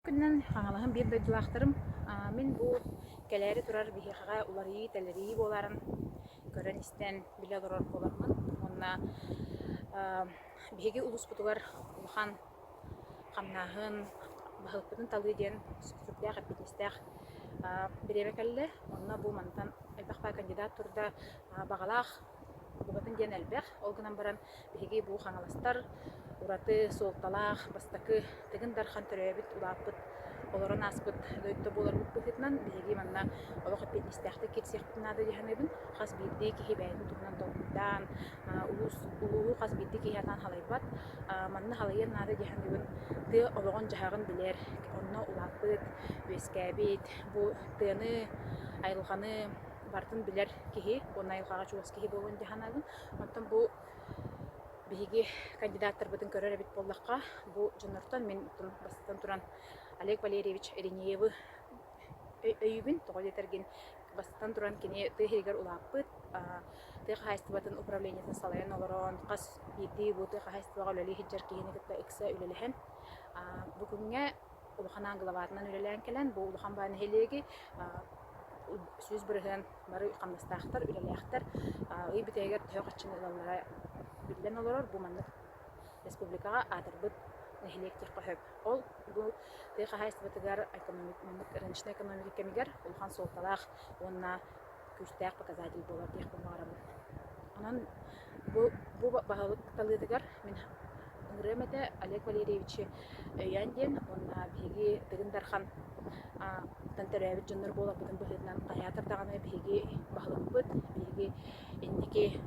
Күннен хаңалаһын бир дойдулаахтарым мен бу келери турар бихиха уларии телерии боларын көрөн истен биле олорор болармын. Онна биһиги улус бутулар улахан хамнаһын бахылпытын талыы диэн сүрдээх аппетистеэх биреме келле. Онна бу мантан элбэх кандидат турда багалаах бугатын диэн элбэх олгунан баран биһиги бу хаңаластар ураты солталаах бастакы тыгын дархан төрөбүт улааппыт олорон аспыт дөйттө боларбыт быхытынан биһиги манна олох аппетистеэхти кирсиэхпитинада диэханыбын хас биирдии киһи бэйэтин тугунан толкуттаан улуу хас биирдии киһи атаан халайбат манна халайын наада диэханыбын тыа олоҕон дьаһагын билэр онно улааппыт үөскээбит бу тыаны айылханы бартын билэр киһи онна айылхаҕа чугас киһи буолан диэханабын онтон бу биһиги кандидаттар бытын көрөр эбит боллакка бу дьоннортон мен бастан туран Олег Валерьевич Эринеевы өйүбүн тоҕолетэргин бастан туран кини тыахиригер улааппыт тыахайстыбатын управлениятын салайан олорон кас биирдии бу тыахайстыбага үлэлии хиджар киһини кытта ыкса үлэлэхэн бүгүнгэ улаханан главатынан үлэлээн келен бу улахан бааны хелиги сүз бырыһын бары хамнастаахтар үлэлээхтар ый битэгер төөхаччын ылаллара билен олорор бу маннык республикага атырбыт нехилектих кохөп ол бу тыха хайстыбытыгар рыночный экономика кемигер улхан солталах онна күстәк показатель болар диэх булмарам. Анан бу баһалык талыдыгар мен ыңрымете Олег Валерьевич Яндин онна биги тыгындархан тантарабит жоннор болар бутын быһытынан каятыр даганы биги баһалыкпыт биги инники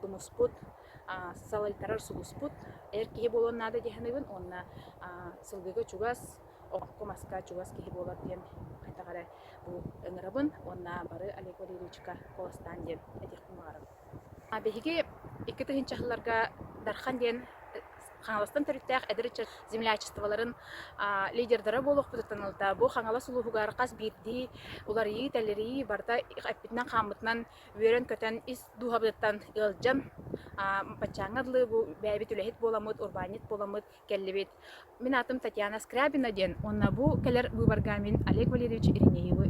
тумуспут салайтарар сулуспут эркиһи болон наада диэханыбын онна сылгыга чугас комаска чугас киһи болар диэн кайтагаре бу ыҥырабын онна бары Олег Валерьевичка коластаан диэн этихтимаарым биһиги икки тыһынчаһыларга дархан диэн хаңаластан төрүттээх эдеричер землячестволарын лидердара болуохпутутан ылта бу хаңала сулуугар кас биирдии уларии телерии барда аппитинен хаамытынан үөрен көтөн ис дуухабыттан ылжан пачаңадлы бу бэбит үлэхит боламыт урбанит боламыт келлибит мен атым Татьяна Скрябина диэн онна бу келер выборга мен Олег Валерьевич Эринеевы